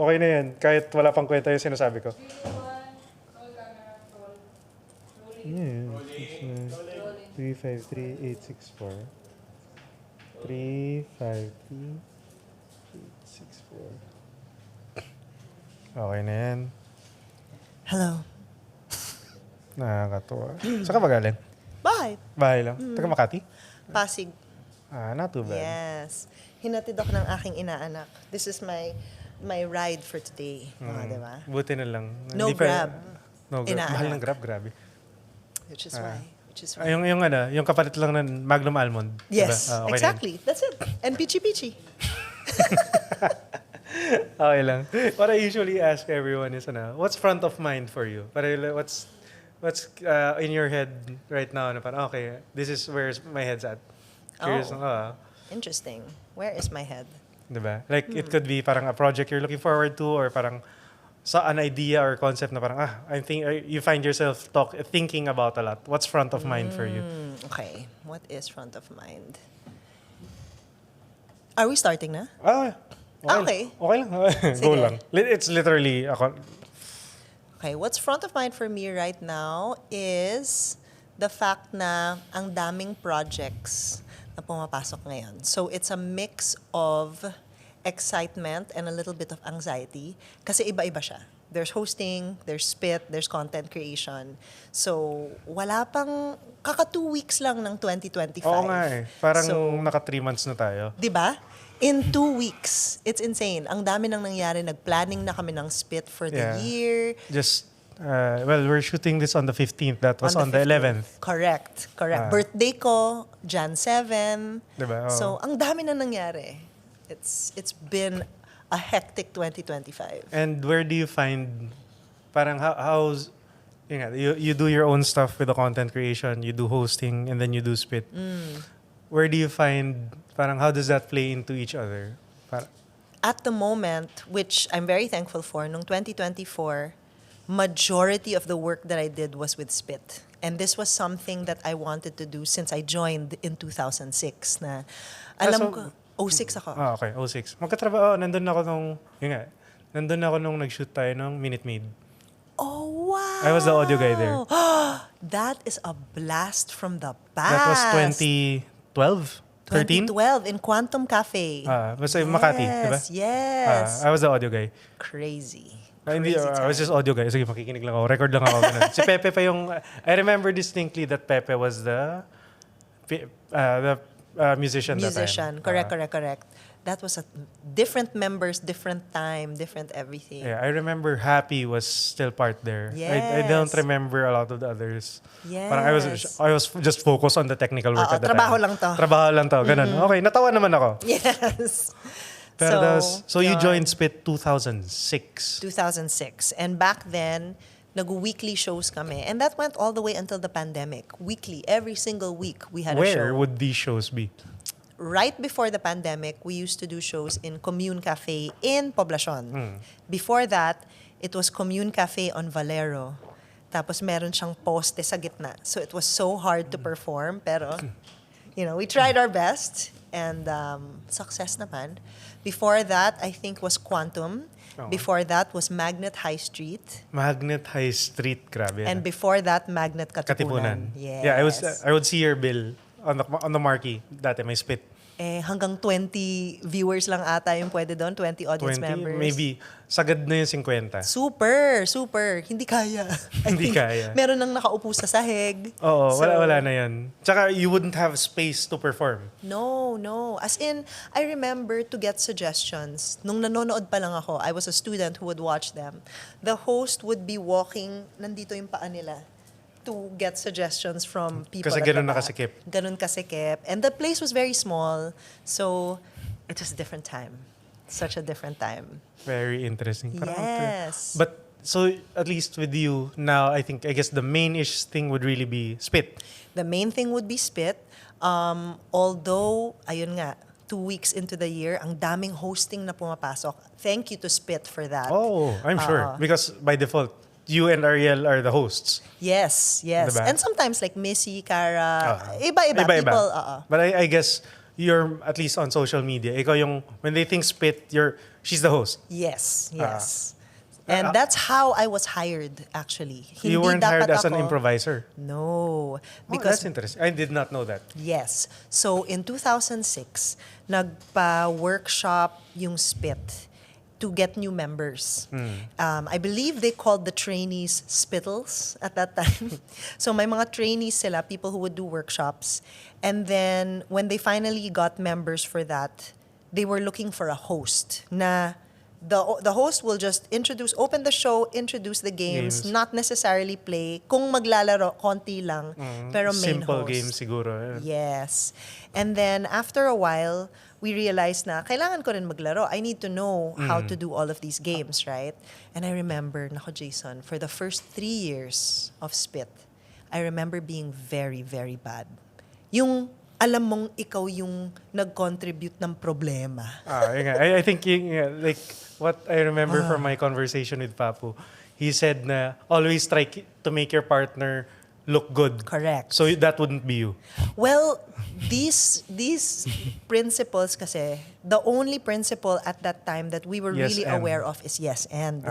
Okay na yan. Kahit wala pang kwenta yung sinasabi ko. 353-864. 353-864. Okay na yan. Hello. Nakakatuwa. Saan ka ba galing? Bahay. Bahay lang. Taga Makati? Pasig. Not too bad. Yes. Hinatid ako ng aking inaanak. This is my ride for today. Diba? Buti na lang. No Hindi Grab. No Grab. Inaanak. Mahal ng Grab, grabe. Which is why. Yung kapalit lang ng Magnum Almond. Yes, diba? Okay exactly. That's it. And peachy-peachy. Okay lang. What I usually ask everyone is, what's front of mind for you? What's in your head right now? Okay, this is where my head's at. Curious. Interesting. Where is my head? Diba? Like, it could be parang a project you're looking forward to, or parang an idea or concept na parang, I think you find yourself thinking about a lot. What's front of mind for you? Okay. What is front of mind? Are we starting na? Okay lang. Go lang. It's literally ako. Okay, what's front of mind for me right now is the fact na ang daming projects na pumapasok ngayon. So it's a mix of excitement and a little bit of anxiety kasi iba-iba siya. There's hosting, there's spit, there's content creation. So wala pang 2 weeks lang ng 2025. Oo nga eh. Parang naka 3 months na tayo. 'Di ba? In 2 weeks. It's insane. Ang dami nang nangyari. Nag-planning na kami ng spit for the year. Just, we're shooting this on the 15th. That was on the 11th. Correct. Birthday ko, Jan 7. Diba? So, ang dami na nangyari. It's been a hectic 2025. And where do you find, parang how's, you do your own stuff with the content creation, you do hosting, and then you do spit. Where do you find, parang how does that play into each other? At the moment, which I'm very thankful for, nung 2024, majority of the work that I did was with spit. And this was something that I wanted to do since I joined in 2006. Na alam ko, 06 ako. Okay, 06. Magkatrabaho, nandun ako nung nag-shoot tayo ng Minute Maid. Oh, wow! I was the audio guy there. That is a blast from the past. That was 2012? 13? 2012 in Quantum Cafe. Basta Makati, di ba? Yes. I was the audio guy. Crazy. I was just audio guy. Sige, makikinig lang ako. Record lang ako. Si Pepe pa yung... I remember distinctly that Pepe was the musician that time. Correct. That was a different members, different time, different everything. Yeah, I remember Happy was still part there. Yes. I don't remember a lot of the others. Yes. Parang I was just focused on the technical work at the trabaho time. Trabaho lang to. Ganun. Okay, natawa naman ako. Yes. Pero so you joined Spit 2006. 2006. And back then, nag-weekly shows kami. And that went all the way until the pandemic. Weekly, every single week we had a show. Where would these shows be? Right before the pandemic, we used to do shows in Commune Cafe in Poblacion. Before that, it was Commune Cafe on Valero. Tapos meron siyang poste sa gitna. So it was so hard to perform. Pero, we tried our best. And success naman. Before that, I think was Quantum. Before that was Magnet High Street. Magnet High Street, grabe. And before that, Magnet Katipunan. Yes. Yeah, I would see your bill on the marquee. Dati may Spit. Hanggang 20 viewers lang ata yung pwede doon, 20 audience members. Maybe. Sagad na yung 50. Super. Hindi kaya. Hindi kaya. Meron nang nakaupo sa sahig. Oo, wala na yan. Tsaka you wouldn't have space to perform. No. As in, I remember to get suggestions. Nung nanonood pa lang ako, I was a student who would watch them. The host would be walking, nandito yung paa nila, to get suggestions from people. Kasi ganun nakasikip. Ganun kasikip. And the place was very small. So, it was a different time. Such a different time. Very interesting. Yes. But, so, at least with you, now, I guess the main-ish thing would really be Spit. The main thing would be Spit. Although, ayun nga, 2 weeks into the year, ang daming hosting na pumapasok. Thank you to Spit for that. Oh, I'm sure. Because by default, you and Ariel are the hosts. Yes. Diba? And sometimes like Missy, Cara, iba-iba. People, But I guess you're, at least on social media, ikaw yung, when they think Spit, She's the host. Yes, yes. And that's how I was hired, actually. You Hindi weren't hired dapat as an ako- improviser. No. Oh, Because that's interesting. I did not know that. Yes. So in 2006, nagpa-workshop yung Spit to get new members. I believe they called the trainees Spittles at that time. So may mga trainees sila, people who would do workshops. And then when they finally got members for that, they were looking for a host na the host will just open the show, introduce the games, not necessarily play. Kung maglalaro, konti lang, pero main Simple host. game siguro. Yes. And then after a while, we realized na kailangan ko rin maglaro. I need to know how to do all of these games, right? And I remember, nako Jason, for the first 3 years of Spit, I remember being very, very bad. Yung alam mong ikaw yung nag-contribute ng problema. Yun nga. I think like what I remember from my conversation with Papu, he said na always try to make your partner look good. Correct. So that wouldn't be you. Well, these principles kasi, the only principle at that time that we were Yes, really and. aware of is yes and.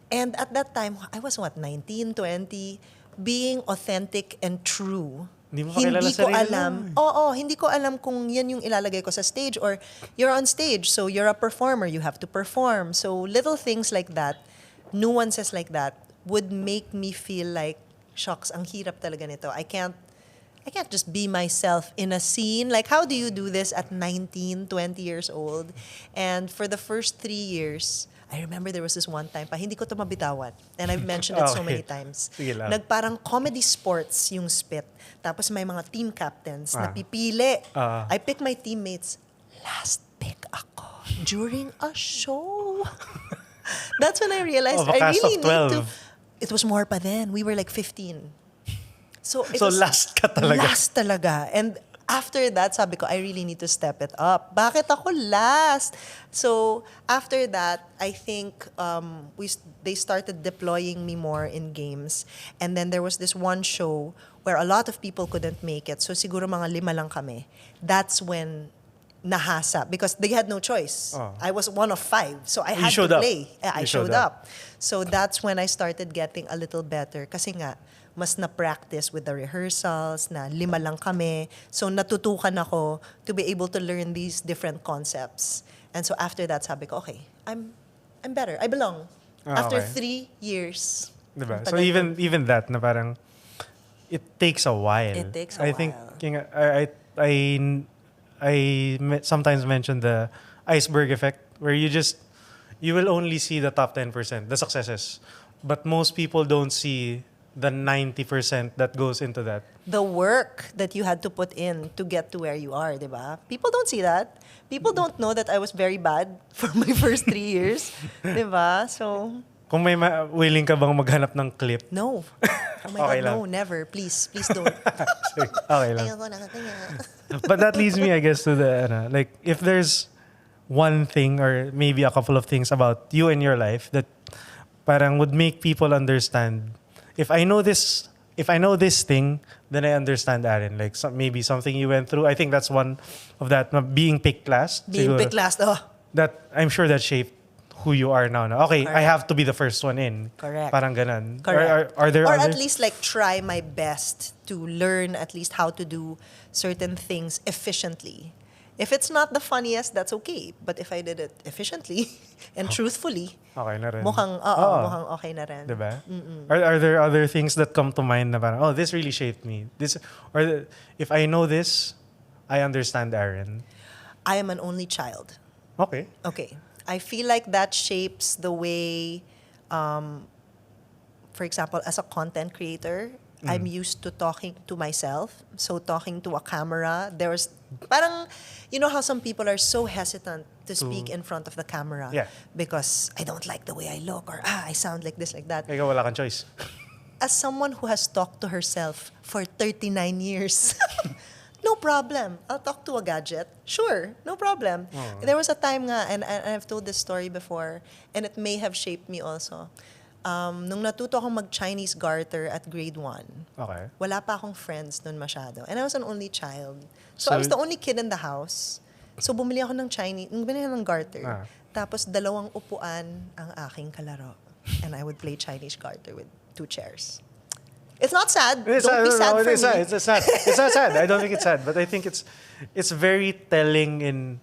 And at that time, I was 19, 20, being authentic and true. Hindi mo kakilala Hindi ko sarili alam. Oo, hindi ko alam kung yan yung ilalagay ko sa stage or you're on stage, so you're a performer, you have to perform. So little things like that, nuances like that, would make me feel like, shucks, ang hirap talaga nito. I can't just be myself in a scene. Like, how do you do this at 19, 20 years old? And for the first 3 years, I remember there was this one time pa, hindi ko to mabitawan. And I've mentioned it so many times. Sige lang. Nagparang comedy sports yung Spit. Tapos may mga team captains na pipili. I pick my teammates. Last pick ako during a show. That's when I realized Of a I cast really of need 12. to... It was more pa then. We were like 15. So it So was last ka talaga. Last talaga. And after that, sabi ko, I really need to step it up. Bakit ako last? So after that, I think they started deploying me more in games. And then there was this one show where a lot of people couldn't make it. So siguro mga 5 lang kami. That's when nahasa because they had no choice. I was one of 5. So I had to play. I showed up. So that's when I started getting a little better. Kasi nga, mas na-practice with the rehearsals, na 5 lang kami. So natutukan ako to be able to learn these different concepts. And so after that, sabi ko, okay, I'm better. I belong. After 3 years. Diba? So even that na parang it takes a while. It takes a I while. think I sometimes mention the iceberg effect where you will only see the top 10%, the successes. But most people don't see the 90% that goes into that. The work that you had to put in to get to where you are, di ba? People don't see that. People don't know that I was very bad for my first 3 years. Di ba? So, Kung may willing ka bang maghanap ng clip? no. Oh my Okay God, lang. no, never. Please don't. Okay lang. Ayoko na kaya. But that leads me, I guess, to the like if there's one thing or maybe a couple of things about you and your life that parang would make people understand. If I know this thing, then I understand Aryn. Like maybe something you went through. I think that's one of that. Being picked last. Being siguro. picked last. Oh, That I'm sure that shaped who you are now. Okay, I Correct. have to be the first one in. Correct. Parang ganon. correct. Are there or other? at least like try my best to learn at least how to do certain things efficiently. If it's not the funniest, that's okay. But if I did it efficiently and truthfully, Okay na rin. mukhang okay na rin. Diba? Are there other things that come to mind na parang, oh, this really shaped me. If I know this, I understand Aryn. I am an only child. Okay. Okay. I feel like that shapes the way, for example, as a content creator, I'm used to talking to myself. So talking to a camera, there's parang, you know how some people are so hesitant to speak in front of the camera Yeah. because I don't like the way I look or I sound like this, like that. Ikaw wala kang choice. As someone who has talked to herself for 39 years, no problem. I'll talk to a gadget. Sure, no problem. There was a time nga, and I've told this story before, and it may have shaped me also. Nung natuto akong mag-Chinese garter at grade 1, Okay. wala pa akong friends nun masyado. And I was an only child. So So- I was the only kid in the house. So bumili ako ng garter. Tapos 2 upuan ang aking kalaro. And I would play Chinese garter with 2 chairs. It's not sad. Don't be sad for me. It's not sad. I don't think it's sad, but I think it's very telling in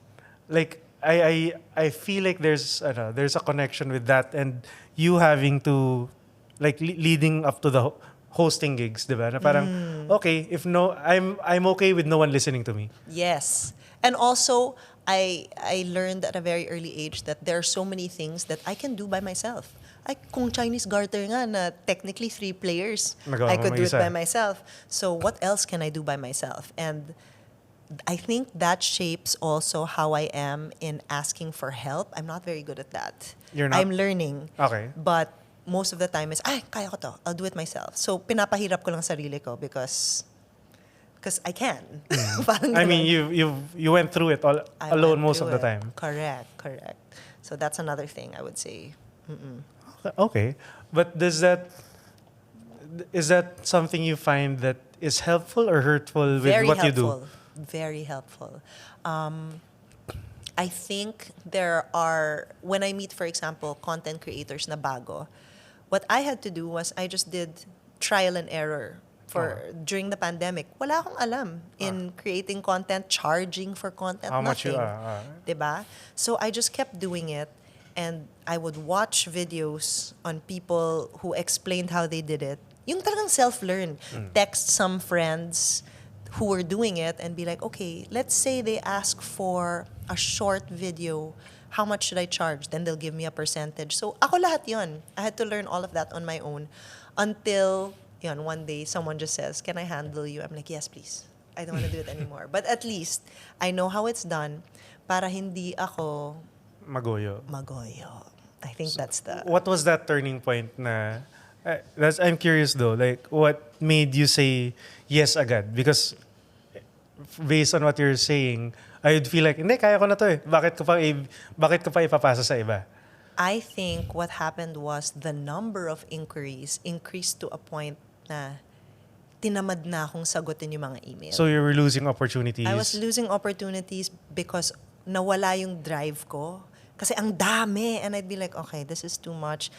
like I feel like there's a connection with that and you having to like leading up to the hosting gigs, diba? Na parang okay, if no I'm okay with no one listening to me. Yes. And also I learned at a very early age that there are so many things that I can do by myself. Ay, kung Chinese garter nga na technically 3 players, Magawa I mo could do it mag-isa. by myself. So what else can I do by myself? And I think that shapes also how I am in asking for help. I'm not very good at that. You're not? I'm learning. Okay. But most of the time is, ay, kaya ko to. I'll do it myself. So pinapahirap ko lang sarili ko because I can. Parang I mean, ganun. you went through it all I alone went most of through the it. time. Correct. So that's another thing I would say. Okay. But is that something you find that is helpful or hurtful with Very what helpful. you do? Very helpful. I think there are, when I meet, for example, content creators na bago, what I had to do was I just did trial and error during the pandemic. Wala akong alam in creating content, charging for content, How much nothing. you Diba? So I just kept doing it and I would watch videos on people who explained how they did it. Yung talagang self-learn. Text some friends who were doing it and be like, okay, let's say they ask for a short video. How much should I charge? Then they'll give me a percentage. So ako lahat yun. I had to learn all of that on my own until yun, one day someone just says, can I handle you? I'm like, yes, please. I don't want to do it anymore. But at least I know how it's done para hindi ako Magoyo. magoyo. I think that's the... What was that turning point na I'm curious though, like what made you say yes agad? Because based on what you're saying, I would feel like, hindi, kaya ko na to eh. Bakit ko pa ipapasa sa iba? I think what happened was the number of inquiries increased to a point na tinamad na akong sagutin yung mga email. So you were losing opportunities. I was losing opportunities because nawala yung drive ko. Kasi ang dami. And I'd be like, okay, this is too much.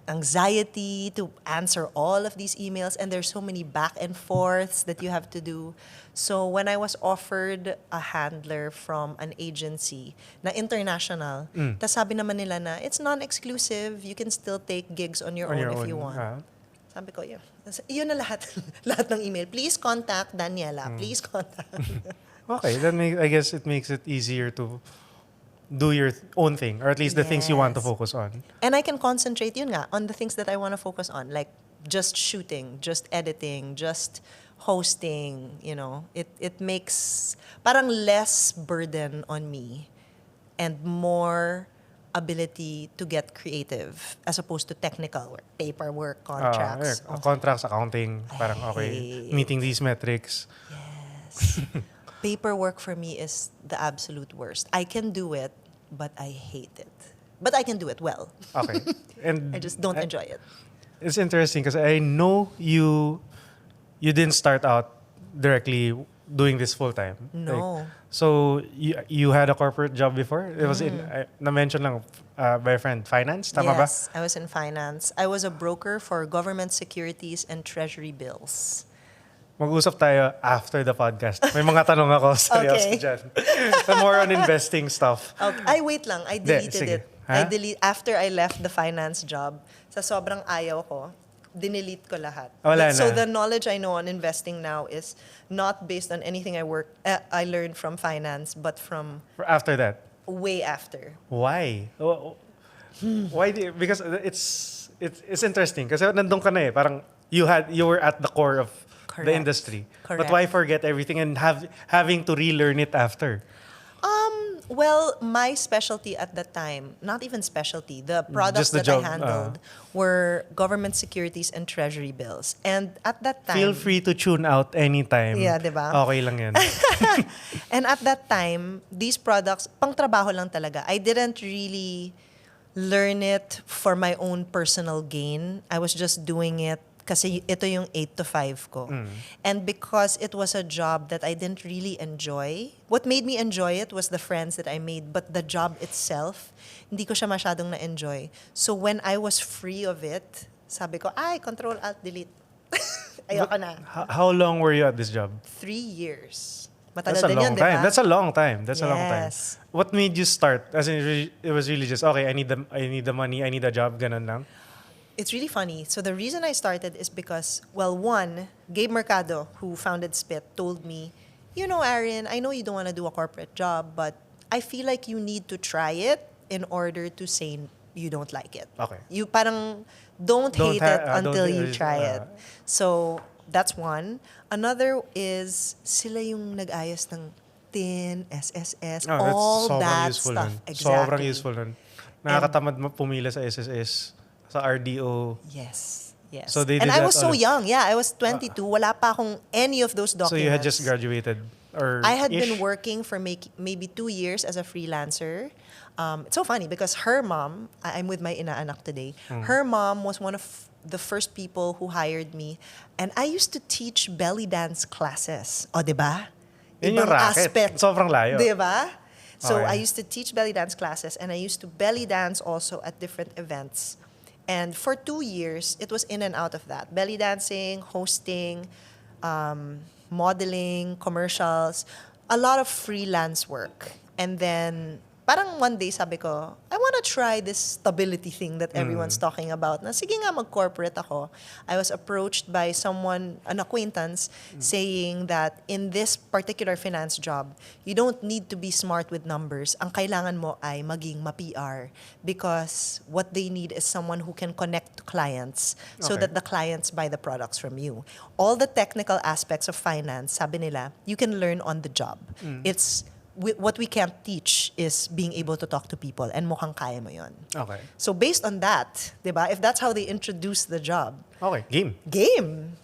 Anxiety to answer all of these emails. And there's so many back and forths that you have to do. So when I was offered a handler from an agency na international, tas sabi naman nila na, it's non-exclusive. You can still take gigs on your own if you want. Sabi ko, yeah. Yun na lahat. Lahat ng email. Please contact Daniela. Please contact. Okay, I guess it makes it easier to do your own thing, or at least the things you want to Yes. focus on. And I can concentrate yun nga on the things that I want to focus on, like just shooting, just editing, just hosting, you know. It makes parang less burden on me and more ability to get creative as opposed to technical work, paperwork, contracts. Contracts, accounting, parang okay, hate- meeting these metrics. Yes. Paperwork for me is the absolute worst. I can do it, but I hate it. But I can do it well. Okay. And I just don't enjoy it. it's interesting because I know you didn't start out directly doing this full time. No. So you had a corporate job before? It was in na-mention lang by a friend, finance, tama ba? Yes, I was in finance. I was a broker for government securities and treasury bills. Mag-usap tayo after the podcast. May mga tanong ako seryoso Okay. dyan. So more on investing stuff. Okay. Ay, wait lang. I deleted sige. it. Ha? After I left the finance job, sa sobrang ayaw ko, dinelete ko lahat. Wala So na. the knowledge I know on investing now is not based on anything I learned from finance, but from After that, way after. why? Why? Because it's interesting. Kasi nandun ka na eh. Parang you were at the core of the Correct. industry. But Correct. why forget everything and having to relearn it after? Well, my specialty at that time, not even specialty, the products Just the that job, I handled were government securities and treasury bills. And at that time... Feel free to tune out anytime. Yeah, diba? Okay lang yan. And at that time, these products, pang trabaho lang talaga. I didn't really learn it for my own personal gain. I was just doing it Kasi ito yung 8 to 5 ko. And because it was a job that I didn't really enjoy, what made me enjoy it was the friends that I made, but the job itself, hindi ko siya masyadong na-enjoy. So when I was free of it, sabi ko, Control Alt Delete. Ayoko na. How long were you at this job? 3 years. That's Matagal a din long yun, di time. ba? That's a long time. That's a long time. Yes. What made you start? As in, it was really just, okay, I need the money, I need a job, ganun lang. It's really funny. So the reason I started is because, well, one, Gabe Mercado, who founded Spit, told me, you know, Aryn, I know you don't want to do a corporate job, but I feel like you need to try it in order to say you don't like it. Okay. You parang don't hate it until you try it. uh, So that's one. Another is sila yung nag-ayos ng TIN, SSS, all sobrang that useful stuff. nun. Exactly. Sobrang useful nun. Nakakatamad pumila sa SSS, sa RDO. Yes. Yes. So they and did I that was so all- young. Yeah, I was 22. Wala pa akong any of those documents. So you had just graduated? Or I had ish? been working for maybe 2 years as a freelancer. It's so funny because her mom, I'm with my inaanak today, her mom was one of the first people who hired me. And I used to teach belly dance classes. O, diba? Yun yung racket. Sobrang layo. Diba? So Okay. I used to teach belly dance classes and I used to belly dance also at different events. And for 2 years, it was in and out of that. Belly dancing, hosting, modeling, commercials, a lot of freelance work. And then, parang one day sabi ko, I want to try this stability thing that everyone's talking about. Na sige nga, mag-corporate ako. I was approached by someone, an acquaintance, saying that in this particular finance job, you don't need to be smart with numbers. Ang kailangan mo ay maging ma-PR because what they need is someone who can connect to clients so Okay. that the clients buy the products from you. All the technical aspects of finance, sabi nila, you can learn on the job. It's what we can't teach is being able to talk to people and mukhang kaya mo yun. Okay. So based on that, diba, if that's how they introduce the job, Okay, game.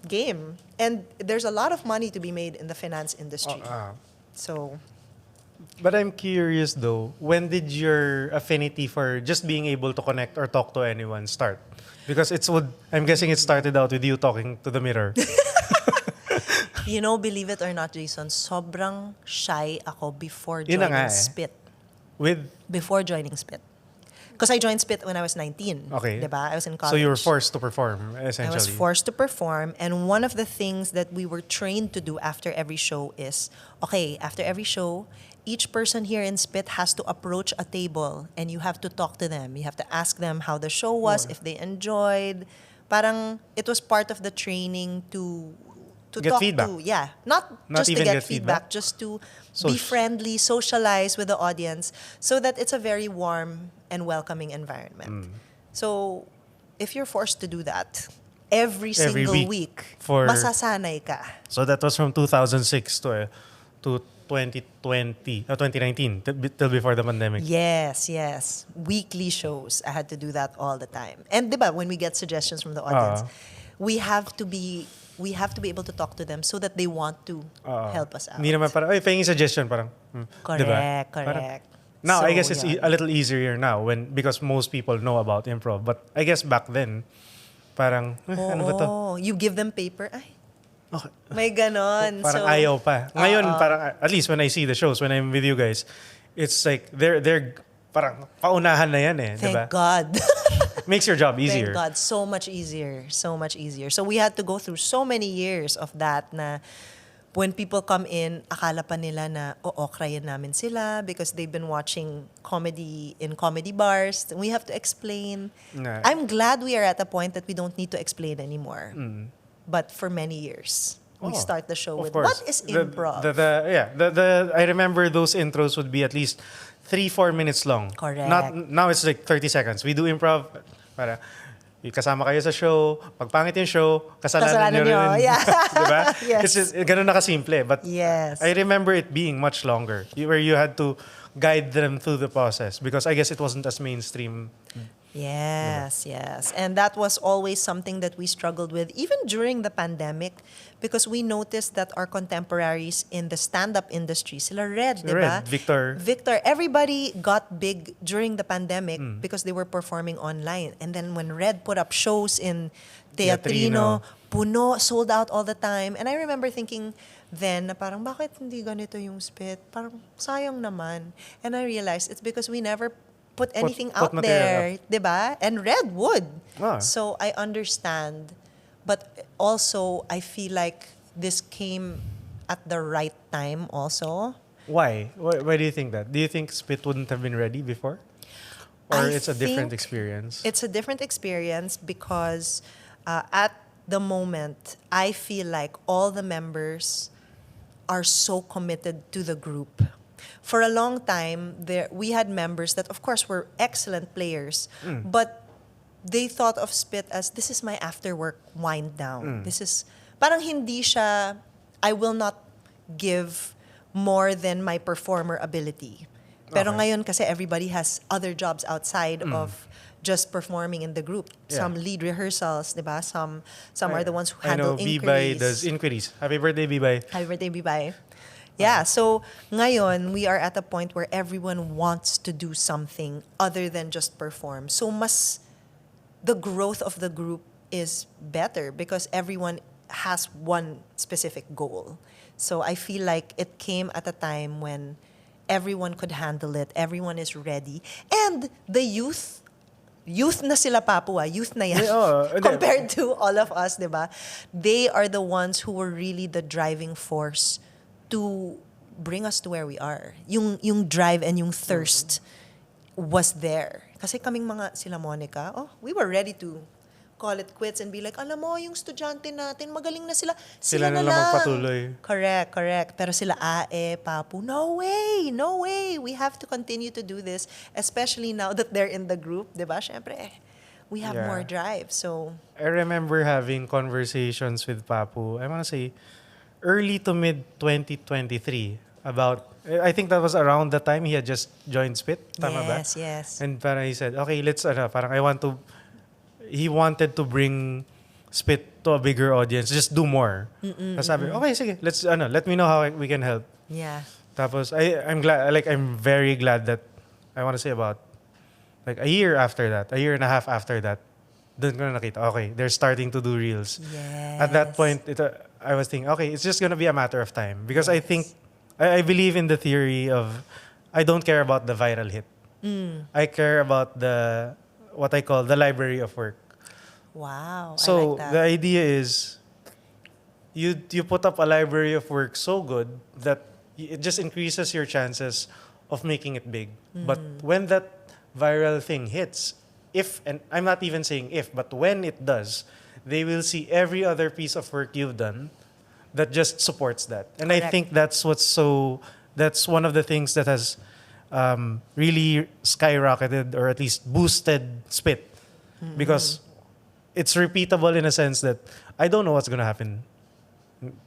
game. And there's a lot of money to be made in the finance industry. So, But I'm curious though, when did your affinity for just being able to connect or talk to anyone start? Because I'm guessing it started out with you talking to the mirror. you know, believe it or not, Jason, sobrang shy ako before Yun na nga joining eh. Spit. With Joining Spit. Because I joined Spit when I was 19. Okay. Diba? I was in college. So you were forced to perform, essentially. I was forced to perform, and one of the things that we were trained to do after every show is, okay, after every show, each person here in Spit has to approach a table and you have to talk to them. You have to ask them how the show was, if they enjoyed. Parang it was part of the training to Get talk feedback. to, yeah, not just to even get get feedback? just to be Soc- friendly, socialize with the audience, so that it's a very warm and welcoming environment. So, if you're forced to do that every single week week, for- masasanay ka. So that was from 2006 to 2020, 2019, till before the pandemic. Yes. Weekly shows. I had to do that all the time. And diba, when we get suggestions from the audience, we have to be able to talk to them so that they want to help us out. Hindi naman parang, ay, pahingin suggestion, parang, Correct, diba? correct. Now, So, I guess it's yun. a little easier now because most people know about improv. But I guess back then, parang, ano ba to? Oh, you give them paper. Ay, Okay. may ganon. Parang So, ayaw pa. Ngayon, parang, at least when I see the shows, when I'm with you guys, it's like, they're parang paunahan na yan eh. thank Diba? God. Makes your job easier. Thank God. So much easier. So much easier. So we had to go through so many years of that na when people come in, akala pa nila na okrayan namin sila because they've been watching comedy in comedy bars. We have to explain. Nah. I'm glad we are at a point that we don't need to explain anymore. But for many years, we Oh, start the show of with, course. what is improv? I remember those intros would be at least 3-4 minutes long. Correct. Now it's like 30 seconds. We do improv para kasama kayo sa show, pag pangit yung show, kasalanan nyo Kasalanan rin. nyo, yeah. Diba? Yes. It's just, ganun na kasimple. But Yes. I remember it being much longer, where you had to guide them through the process because I guess it wasn't as mainstream Yes. And that was always something that we struggled with, even during the pandemic, because we noticed that our contemporaries in the stand-up industry, sila Red, di ba? Red, Victor. Victor, everybody got big during the pandemic because they were performing online. And then when Red put up shows in Teatrino, puno, sold out all the time. And I remember thinking then na parang, bakit hindi ganito yung spit? Parang sayang naman. And I realized it's because we never put anything put out material there, di ba? And Red would. Ah. So I understand. But also, I feel like this came at the right time also. Why? Why do you think that? Do you think Spit wouldn't have been ready before? Or I it's a different think experience? It's a different experience because at the moment, I feel like all the members are so committed to the group. For a long time, we had members that, of course, were excellent players, but they thought of Spit as, this is my after-work wind down. This is, parang hindi siya, I will not give more than my performer ability. Pero ngayon kasi everybody has other jobs outside of just performing in the group. Yeah. Some lead rehearsals, diba? Some are the ones who I know handle inquiries. Bibay does inquiries. Happy birthday, Bibay. Happy birthday, Bibay. Yeah, so ngayon, we are at a point where everyone wants to do something other than just perform. So the growth of the group is better because everyone has one specific goal. So I feel like it came at a time when everyone could handle it, everyone is ready. And the youth na sila Papua, youth na yan. Compared to all of us, di ba? They are the ones who were really the driving force to bring us to where we are. Yung drive and yung thirst was there. Kasi kaming mga sila Monica, we were ready to call it quits and be like, alam mo, yung estudyante natin, magaling na sila. Sila na lang magpatuloy. Correct. Pero sila Ae, Papu, no way. We have to continue to do this, especially now that they're in the group, di ba? Syempre, we have more drive. So I remember having conversations with Papu, I want to say, early to mid 2023 about, I think that was around the time he had just joined Spit. Tama ba? Yes. And parang he said, okay, let's, he wanted to bring Spit to a bigger audience, just do more. Tapos sabi, okay, sige, let me know how we can help. Yeah. Tapos I'm very glad that, I want to say about like a year and a half after that, doon ko na nakita, okay, they're starting to do reels. Yes. At that point, I was thinking, okay, it's just gonna be a matter of time. Because I think, I believe in the theory of, I don't care about the viral hit. I care about what I call the library of work. Wow, So I like that. the idea is, you put up a library of work so good that it just increases your chances of making it big. But when that viral thing hits, and I'm not even saying if, but when it does, they will see every other piece of work you've done that just supports that. And Correct. I think that's one of the things that has really skyrocketed or at least boosted Spit. Because it's repeatable in a sense that I don't know what's going to happen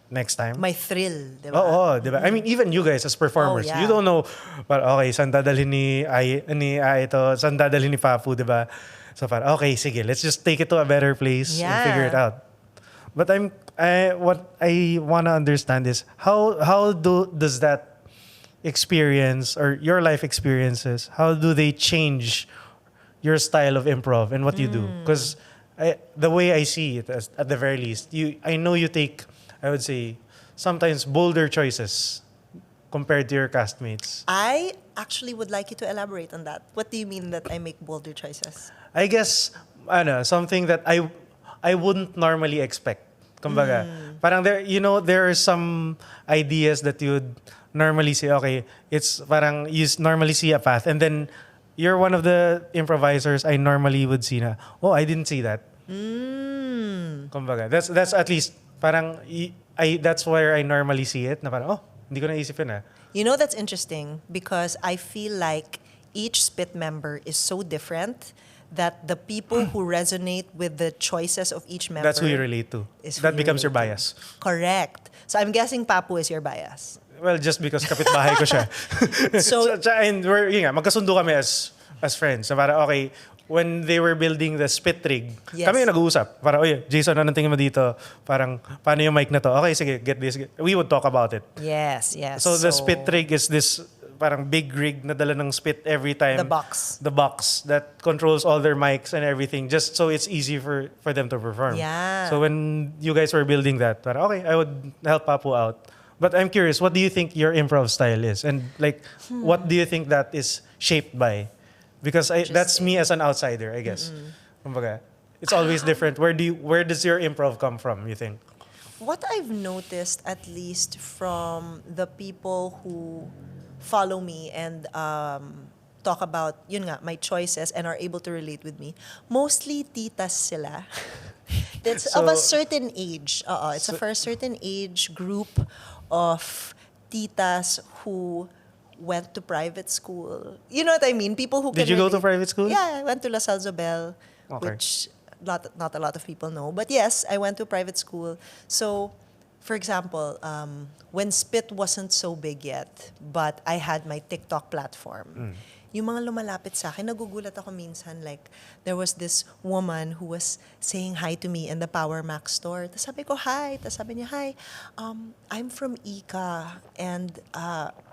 next time. May thrill, di ba? Oo, di ba? I mean, even you guys as performers, Oh, yeah. you don't know, okay, saan dadalhin ni Ai ito, saan dadalhin ni Papu, di ba? So okay, sige, let's just take it to a better place and figure it out. But what I want to understand is, how does that experience or your life experiences, how do they change your style of improv and what you do? Because the way I see it, at the very least, I know you take, I would say, sometimes bolder choices compared to your castmates. I actually would like you to elaborate on that. What do you mean that I make bolder choices? I guess, something that I wouldn't normally expect. Kumbaga, parang there are some ideas that you'd normally say, okay, it's parang you normally see a path, and then you're one of the improvisers I normally would see na, I didn't see that. Kumbaga, that's at least parang that's where I normally see it na parang hindi ko naisip yun . You know, that's interesting because I feel like each Spit member is so different that the people who resonate with the choices of each member, That's who you relate to. That becomes your bias. Correct. So I'm guessing Papu is your bias. Well, just because kapitbahay ko siya. So and we're, magkasundo kami as friends. So parang, okay, when they were building the spit rig, Yes. kami yung nag-uusap. Parang, oy, Jason, anong tingin mo dito? Parang, paano yung mic na to? Okay, sige, get this. We would talk about it. Yes, yes. So the spit rig is this parang big rig na dala ng spit every time. The box. The box that controls all their mics and everything, just so it's easy for them to perform. Yeah. So when you guys were building that, parang, okay, I would help Papu out. But I'm curious, what do you think your improv style is? And like, what do you think that is shaped by? Because that's me as an outsider, I guess. Kumbaga, it's always different. Where does your improv come from, you think? What I've noticed, at least from the people who follow me and talk about, yun nga, my choices and are able to relate with me, mostly titas sila. It's So- of a certain age. It's for a certain age group of titas who went to private school. You know what I mean? People who Did can you go to relate. private school? Yeah, I went to La Salle Zobel, Okay. which not a lot of people know. But yes, I went to private school. So, for example, when Spit wasn't so big yet, but I had my TikTok platform, yung mga lumalapit sa akin, nagugulat ako minsan. Like, there was this woman who was saying hi to me in the Power Max store. Tapos sabi ko, hi. Tapos sabi niya, hi, I'm from Ika and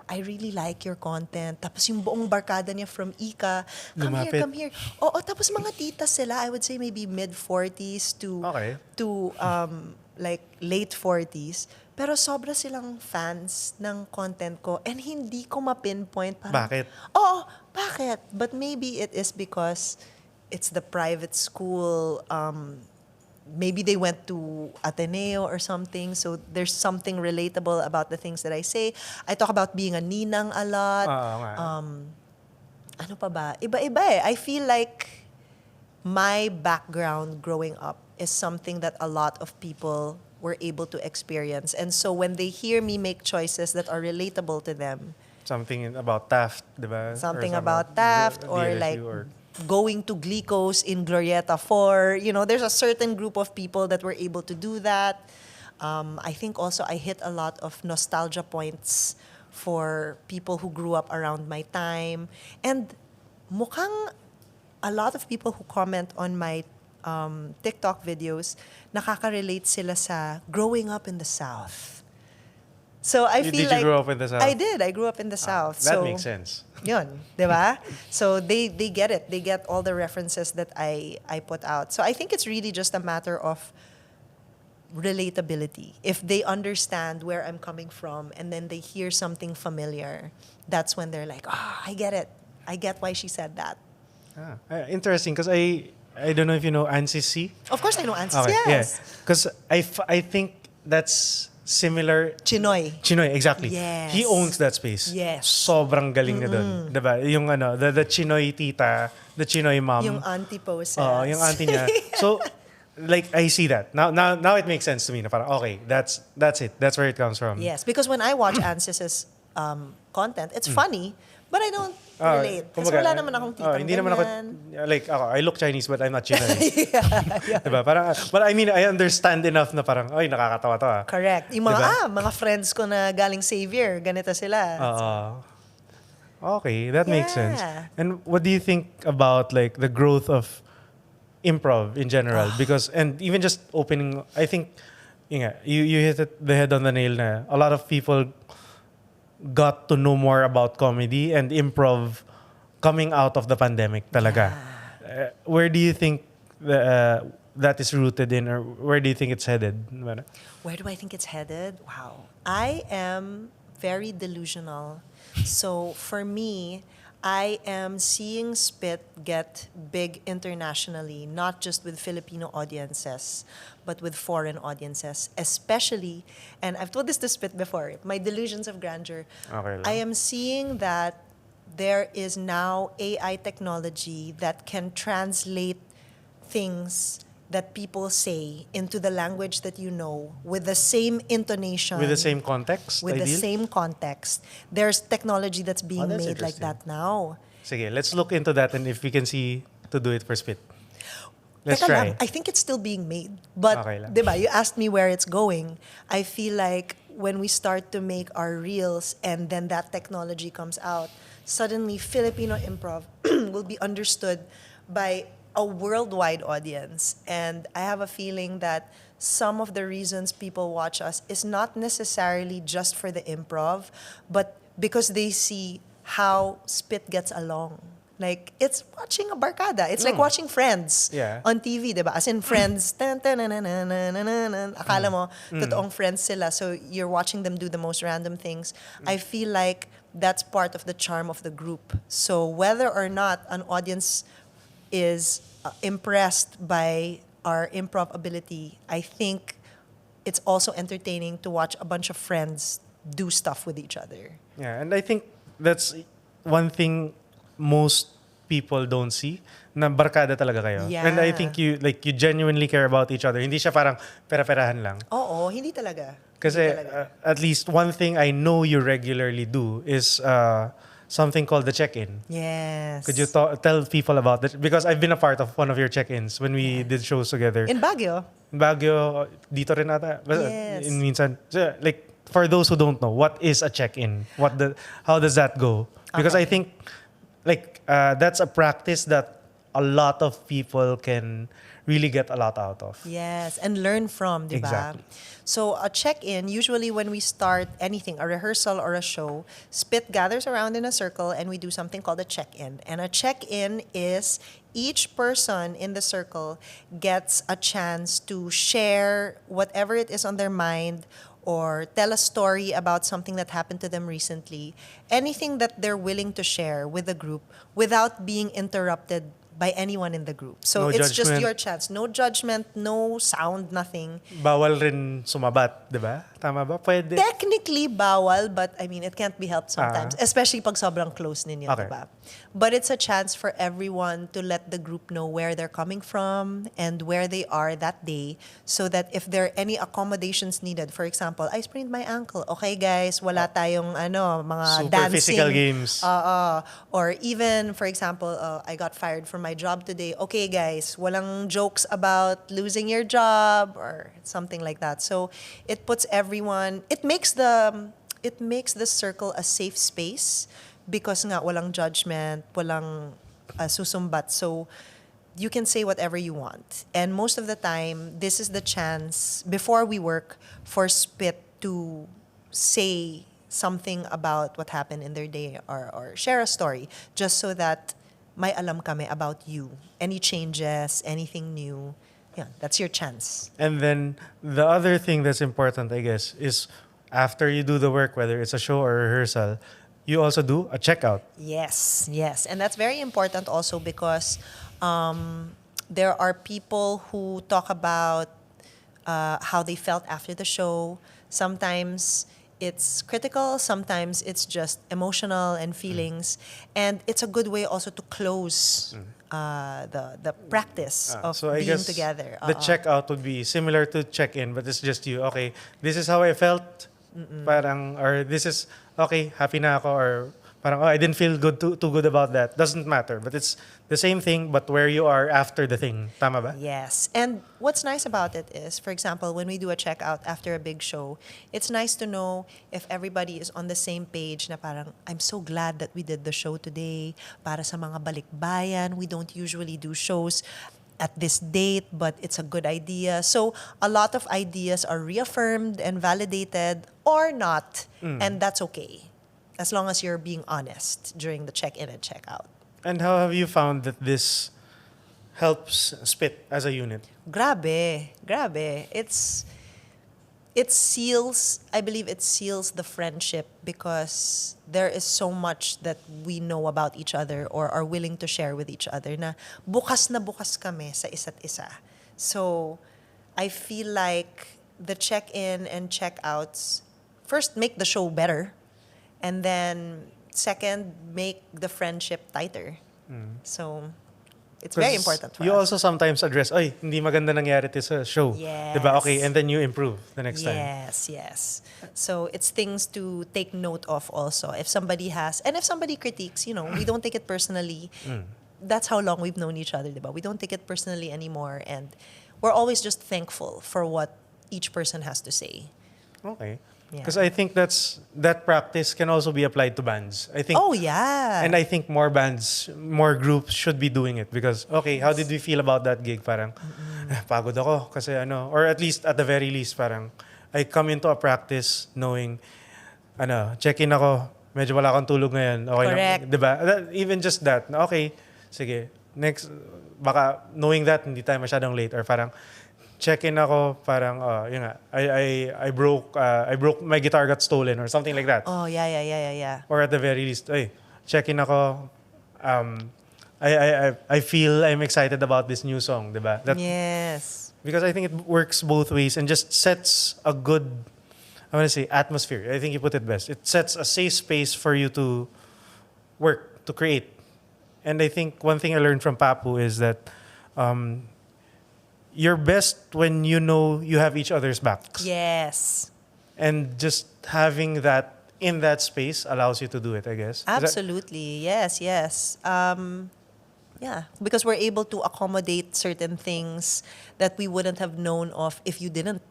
I really like your content. Tapos yung buong barkada niya from Ika, Lumapit. come here. Oo, tapos mga titas sila, I would say maybe mid-40s Okay. to like late 40s. Pero sobra silang fans ng content ko and hindi ko ma-pinpoint. Parang, Bakit? Oo, bakit? But maybe it is because it's the private school. Maybe they went to Ateneo or something, so there's something relatable about the things that I say. I talk about being a ninang a lot. Oo nga. Ano pa ba? Iba-iba eh. I feel like my background growing up is something that a lot of people were able to experience. And so when they hear me make choices that are relatable to them, Something about Taft, di ba? something Or about Taft or DLSU like or- going to Glicos in Glorieta 4. You know, there's a certain group of people that were able to do that. I think also I hit a lot of nostalgia points for people who grew up around my time. And mukhang a lot of people who comment on my TikTok videos, nakaka-relate sila sa growing up in the South. So I feel Did you like grow up in the South? I did. I grew up in the South. That so, makes sense. Yun, di ba? So they get it. They get all the references that I put out. So I think it's really just a matter of relatability. If they understand where I'm coming from and then they hear something familiar, that's when they're like, I get it. I get why she said that. Interesting, because I don't know if you know Ansis C. Of course I know answers. Okay, Yes. Because I think that's similar. Chinoy. Chinoy, exactly. Yes. He owns that space. Yes. Sobrang galing na dun. Diba? Yung the Chinoy tita, the Chinoy mom. Yung auntie poses. Yung auntie niya. So, like, I see that. Now it makes sense to me. Na parang, okay, that's it. That's where it comes from. Yes, because when I watch Ansys's content, it's funny, but I don't relate. Kasi kumbaga, wala naman akong titang hindi naman ako, ganyan. like, ako, I look Chinese but I'm not Chinoy. Diba? Parang, but I mean, I understand enough na parang, ay, nakakatawa to ah. Correct. Yung mga, Diba? mga friends ko na galing Xavier, ganito sila. Okay, that makes sense. Yeah. And what do you think about like the growth of improv in general? Because, and even just opening, I think, you hit the head on the nail na a lot of people got to know more about comedy and improv coming out of the pandemic talaga. Where do you think that is rooted in, or where do you think it's headed? Where do I think it's headed? Wow. I am very delusional. So for me, I am seeing Spit get big internationally, not just with Filipino audiences, but with foreign audiences, especially, and I've told this to Spit before, my delusions of grandeur. Okay lang. I am seeing that there is now AI technology that can translate things that people say into the language that you know with the same intonation. With the same context, With the ideal? same context. There's technology that's being that's made like interesting. that now. Sige, let's look into that and if we can see to do it for Spit. Let's Teka try. lang, I think it's still being made. But, Okay lang. diba, you asked me where it's going. I feel like when we start to make our reels and then that technology comes out, suddenly Filipino improv will be understood by a worldwide audience. And I have a feeling that some of the reasons people watch us is not necessarily just for the improv, but because they see how Spit gets along. Like, it's watching a barkada. It's like watching Friends Yeah. on TV, diba? As in Friends, tan, tan, na, na, na, na, na, na, na. Akala mo, totoong friends sila. So you're watching them do the most random things. I feel like that's part of the charm of the group. So whether or not an audience is impressed by our improv ability, I think it's also entertaining to watch a bunch of friends do stuff with each other. Yeah, and I think that's one thing most people don't see, na barkada talaga kayo. Yeah. And I think you genuinely care about each other. Hindi siya parang pera-perahan lang. Oo, hindi talaga. Kasi Hindi talaga. at least one thing I know you regularly do is something called the check-in. Yes. Could you tell people about that? Because I've been a part of one of your check-ins when we did shows together. In Baguio? In Baguio, dito rin ata. Yes. In Minsan. So, like, for those who don't know, what is a check-in? How does that go? Because Okay. I think, like, that's a practice that a lot of people can really get a lot out of. Yes, and learn from, di ba? Exactly. So a check-in, usually when we start anything, a rehearsal or a show, Spit gathers around in a circle and we do something called a check-in. And a check-in is each person in the circle gets a chance to share whatever it is on their mind or tell a story about something that happened to them recently. Anything that they're willing to share with the group without being interrupted by anyone in the group. So No it's just judgment. your chance. No judgment, no sound, nothing. Bawal rin sumabat, di ba? Tama ba? Pwede. Technically bawal, but I mean, it can't be helped sometimes. Especially pag sobrang close ninyo, Okay. diba? But it's a chance for everyone to let the group know where they're coming from and where they are that day so that if there are any accommodations needed, for example, I sprained my ankle. Okay, guys, wala tayong mga Super dancing. physical games. Or even, for example, I got fired from my job today. Okay, guys, walang jokes about losing your job or something like that. So it puts everyone, it makes the circle a safe space because nga walang judgment, walang susumbat. So you can say whatever you want. And most of the time, this is the chance before we work for Spit to say something about what happened in their day or share a story just so that may alam kami about you. Any changes, anything new. Yeah, that's your chance. And then the other thing that's important, I guess, is after you do the work, whether it's a show or rehearsal, you also do a checkout. Yes, yes. And that's very important also because there are people who talk about how they felt after the show. Sometimes it's critical, sometimes it's just emotional and feelings. And it's a good way also to close the practice of So I being guess together. the checkout would be similar to check-in, but it's just you. Okay, this is how I felt. Parang, or this is, okay, happy na ako, or parang, oh, I didn't feel too good about that. Doesn't matter. But it's the same thing, but where you are after the thing. Tama ba? Yes. And what's nice about it is, for example, when we do a checkout after a big show, it's nice to know if everybody is on the same page na parang, I'm so glad that we did the show today. Para sa mga balikbayan, we don't usually do shows at this date, but it's a good idea. So a lot of ideas are reaffirmed and validated or not, and that's okay. As long as you're being honest during the check-in and check-out. And how have you found that this helps Spit as a unit? Grabe. I believe it seals the friendship because there is so much that we know about each other or are willing to share with each other na bukas kami sa isa't isa. So, I feel like the check-in and check-outs first make the show better and then second make the friendship tighter. So, it's very important for you us. also sometimes address, ay, hindi maganda nangyari to sa show. Yes. Diba? Okay, and then you improve the next time. Yes. So it's things to take note of also. If somebody critiques, we don't take it personally. That's how long we've known each other, diba? We don't take it personally anymore. And we're always just thankful for what each person has to say. Okay. Yeah. Because I think that practice can also be applied to bands. I think Oh, yeah. and I think more bands, more groups should be doing it because okay, how did we feel about that gig? Parang pagod ako kasi or at least at the very least parang I come into a practice knowing check-in ako, medyo wala akong tulog ngayon. Okay Correct. lang, 'di ba? Even just that. Okay, sige. Next baka knowing that hindi tayo masyadong late or parang check-in ako parang yun nga I broke my guitar got stolen or something like that. Oh, yeah. Or at the very least, check-in ako. I feel I'm excited about this new song, diba? Yes. Because I think it works both ways and just sets a good, I want to say, atmosphere. I think you put it best. It sets a safe space for you to work, to create. And I think one thing I learned from Papu is that you're best when you know you have each other's backs. Yes. And just having that in that space allows you to do it, I guess. Is that- Absolutely. Yes. Yeah, because we're able to accommodate certain things that we wouldn't have known of if you didn't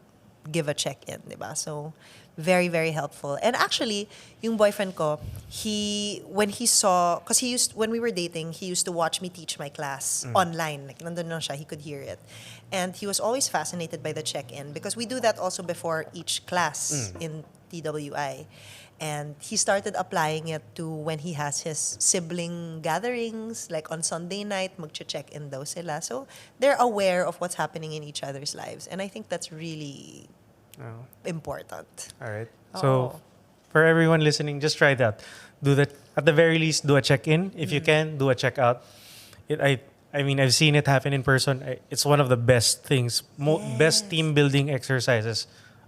give a check-in, diba? So, very, very helpful. And actually, yung boyfriend ko, when he saw, because when we were dating, he used to watch me teach my class online. Like, nandun lang siya, he could hear it. And he was always fascinated by the check-in because we do that also before each class in TWI. And he started applying it to when he has his sibling gatherings, like on Sunday night, mag-check-in daw sila. So they're aware of what's happening in each other's lives. And I think that's really important. All right. Oo. So, for everyone listening, just try that. Do that. At the very least, do a check-in. If you can, do a check-out. I mean, I've seen it happen in person. It's one of the best things, best team-building exercises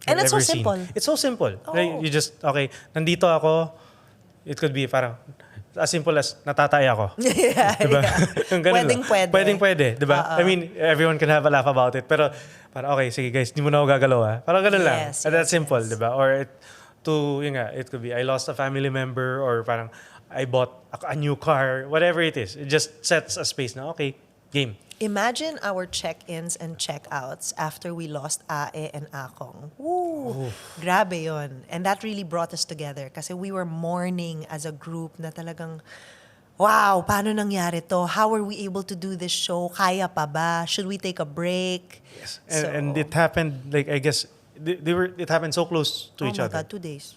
And I've it's so ever seen. simple. It's so simple. Oh. Like, you just, okay, nandito ako. It could be parang, as simple as, natatay ako. Yeah. Diba? Yung ganun lang. Pwedeng-pwede. Diba? I mean, everyone can have a laugh about it. Pero, parang, okay, sige guys, di mo na ako gagalaw ha. Parang ganun lang. Yes, And that's yes, simple, yes. diba? Or yun nga, it could be, I lost a family member or parang, I bought a new car, whatever it is. It just sets a space na, okay, game. Imagine our check-ins and check-outs after we lost Ae and Akong. Woo! Grabe yon. And that really brought us together kasi we were mourning as a group na talagang, wow, paano nangyari to? How are we able to do this show? Kaya pa ba? Should we take a break? Yes. And it happened, like, I guess, it happened so close to each Oh my other. God, 2 days.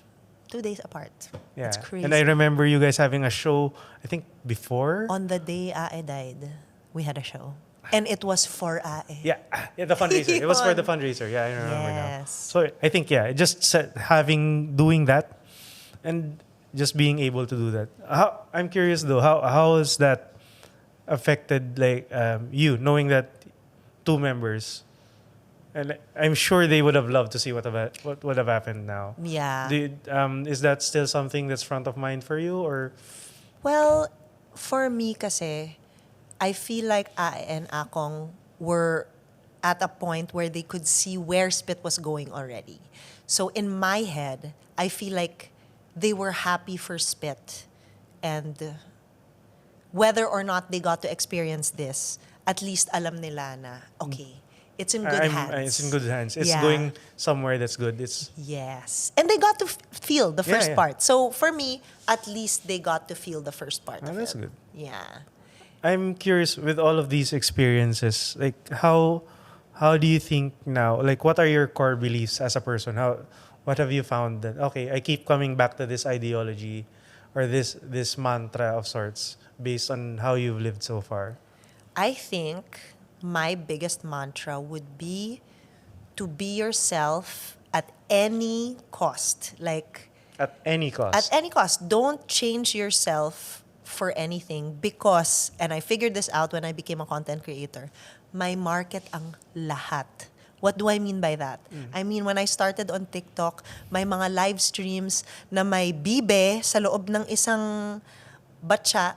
2 days apart. Yeah. It's crazy. And I remember you guys having a show, I think, before? On the day Ae died, we had a show. And it was for Ae. Yeah, the fundraiser. It was for Yun. the fundraiser. Yeah, I remember now. Yes. So I think it just doing that, and just being able to do that. I'm curious though, how has that affected like you knowing that two members, and I'm sure they would have loved to see what would have happened now. Yeah. Is that still something that's front of mind for you or? Well, for me kasi, I feel like Ae and Akong were at a point where they could see where Spit was going already. So in my head, I feel like they were happy for Spit. And whether or not they got to experience this, at least alam nila na, okay, it's in good hands. It's in good hands. It's Yeah. going somewhere that's good. Yes. And they got to feel the first Yeah. part. So for me, at least they got to feel the first part of That's it. good. Yeah. I'm curious with all of these experiences, like how do you think now? Like, what are your core beliefs as a person? What have you found that okay, I keep coming back to this ideology or this mantra of sorts based on how you've lived so far? I think my biggest mantra would be to be yourself at any cost. Like, At any cost. at any cost. Don't change yourself for anything because, and I figured this out when I became a content creator, my market ang lahat. What do I mean by that? I mean, when I started on TikTok, may mga live streams na may bibe sa loob ng isang batya,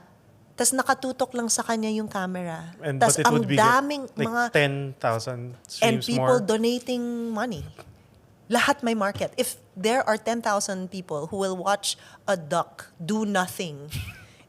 tas nakatutok lang sa kanya yung camera. And Tas but it ang would be daming like mga 10,000 and streams people more. donating money. Lahat may market. If there are 10,000 people who will watch a duck do nothing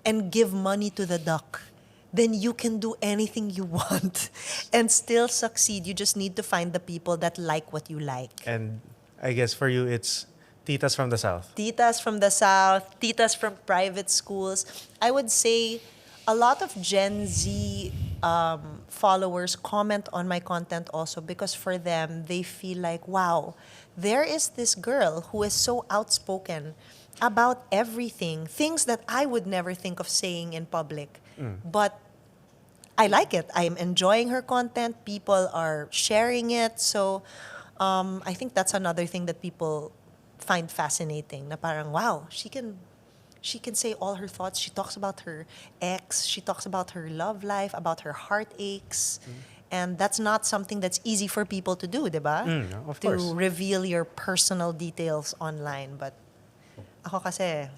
and give money to the duck, then you can do anything you want and still succeed. You just need to find the people that like what you like. And I guess for you, it's Titas from the South. Titas from the South, titas from private schools. I would say a lot of Gen Z followers comment on my content also because for them, they feel like, wow, there is this girl who is so outspoken about everything, things that I would never think of saying in public. But I like it. I'm enjoying her content. People are sharing it. So I think that's another thing that people find fascinating. Na parang, wow, she can say all her thoughts. She talks about her ex. She talks about her love life, about her heartaches. And that's not something that's easy for people to do, di ba? Of To course. reveal your personal details online. But ako kasi,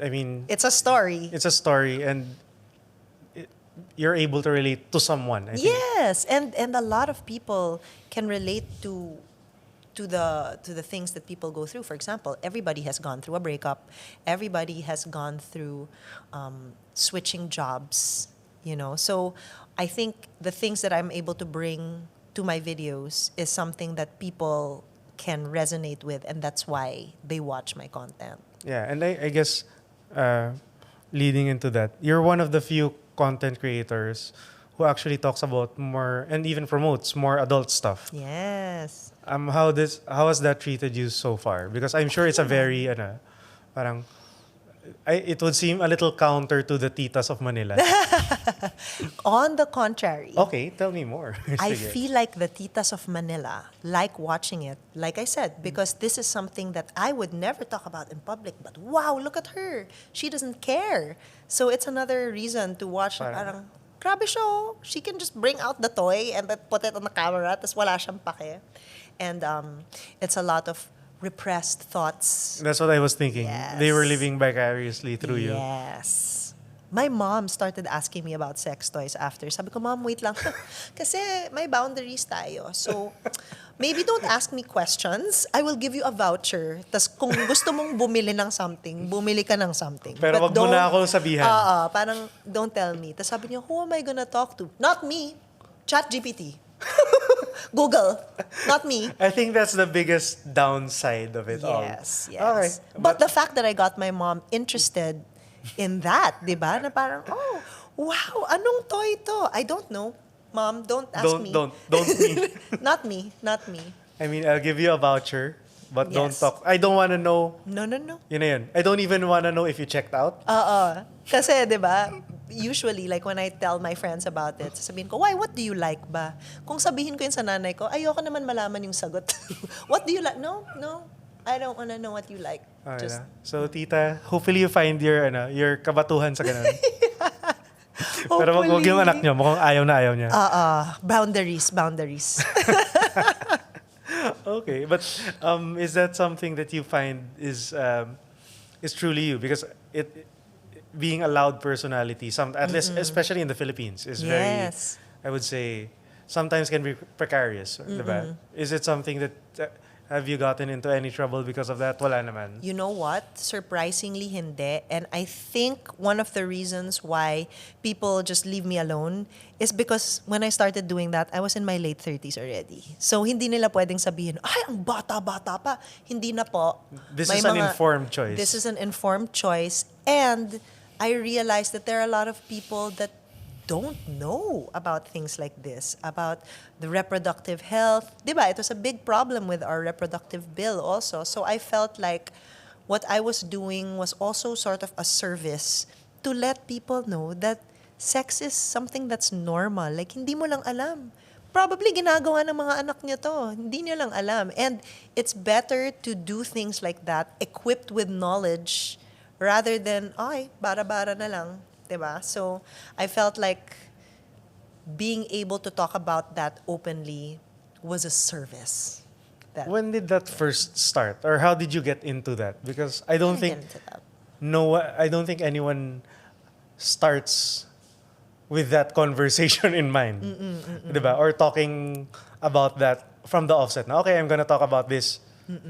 I mean, it's a story. it's a story, and you're able to relate to someone. I think. Yes, and a lot of people can relate to the things that people go through. For example, everybody has gone through a breakup. Everybody has gone through switching jobs. So I think the things that I'm able to bring to my videos is something that people can resonate with, and that's why they watch my content. Yeah, and I guess leading into that, you're one of the few content creators who actually talks about more and even promotes more adult stuff. Yes. How has that treated you so far? Because I'm sure it's a very parang it would seem a little counter to the titas of Manila. On the contrary. Okay, tell me more. I Sige. feel like the titas of Manila like watching it, like I said, because this is something that I would never talk about in public. But wow, look at her. She doesn't care. So it's another reason to watch. Parang, grabe siya, oh. She can just bring out the toy and then put it on the camera, tas wala siyang pake. And it's a lot of repressed thoughts. That's what I was thinking. Yes. They were living vicariously through you. Yes. My mom started asking me about sex toys after. Sabi ko, Mom, wait lang. Kasi may boundaries tayo. So, maybe don't ask me questions. I will give you a voucher. Tas kung gusto mong bumili ng something, bumili ka ng something. Pero wag mo na ako sabihan. Parang don't tell me. Tas sabi niya, who am I gonna talk to? Not me. ChatGPT. Google. Not me. I think that's the biggest downside of it all. Yes, yes. Okay. But the fact that I got my mom interested in that, di ba? Na parang, oh, wow, anong toy to? I don't know. Mom, don't ask me. Don't me. Not me, not me. I mean, I'll give you a voucher, but don't Yes. talk. I don't want to know. No. Yun na yun. I don't even want to know if you checked out. Kasi, di ba, usually, like when I tell my friends about it, sasabihin ko, why, what do you like ba? Kung sabihin ko yun sa nanay ko, ayoko naman malaman yung sagot. What do you like? No, I don't wanna know what you like. Okay Just, na. So, tita, hopefully you find your kabatuhan sa ganun. Pero wag yung anak niyo. Mukhang ayaw na ayaw niya. boundaries. Okay, but is that something that you find is truly you? Because it being a loud personality, at least especially in the Philippines, is very, Yes. I would say, sometimes can be precarious. Diba? Is it something that have you gotten into any trouble because of that? Wala naman. You know what? Surprisingly, hindi. And I think one of the reasons why people just leave me alone is because when I started doing that, I was in my late 30s already. So, hindi nila pwedeng sabihin, ay, ang bata-bata pa. Hindi na po. This May is an informed choice. This is an informed choice. And I realized that there are a lot of people that don't know about things like this, about the reproductive health. Diba? It was a big problem with our reproductive bill also. So I felt like what I was doing was also sort of a service to let people know that sex is something that's normal. Like, hindi mo lang alam. Probably ginagawa ng mga anak niyo to. Hindi niyo lang alam. And it's better to do things like that equipped with knowledge rather than, ay, bara-bara na lang. Diba? So I felt like being able to talk about that openly was a service. When did that first start? Or how did you get into that? Because I don't think anyone starts with that conversation in mind. Diba? Or talking about that from the offset. Now, okay, I'm gonna talk about this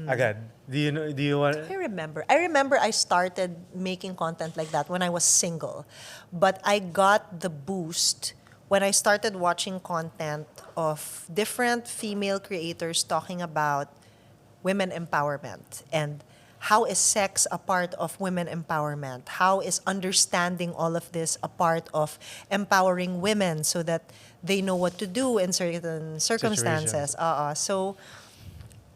agad. Do you want? I remember I started making content like that when I was single. But I got the boost when I started watching content of different female creators talking about women empowerment, and how is sex a part of women empowerment? How is understanding all of this a part of empowering women so that they know what to do in certain circumstances? Situations. So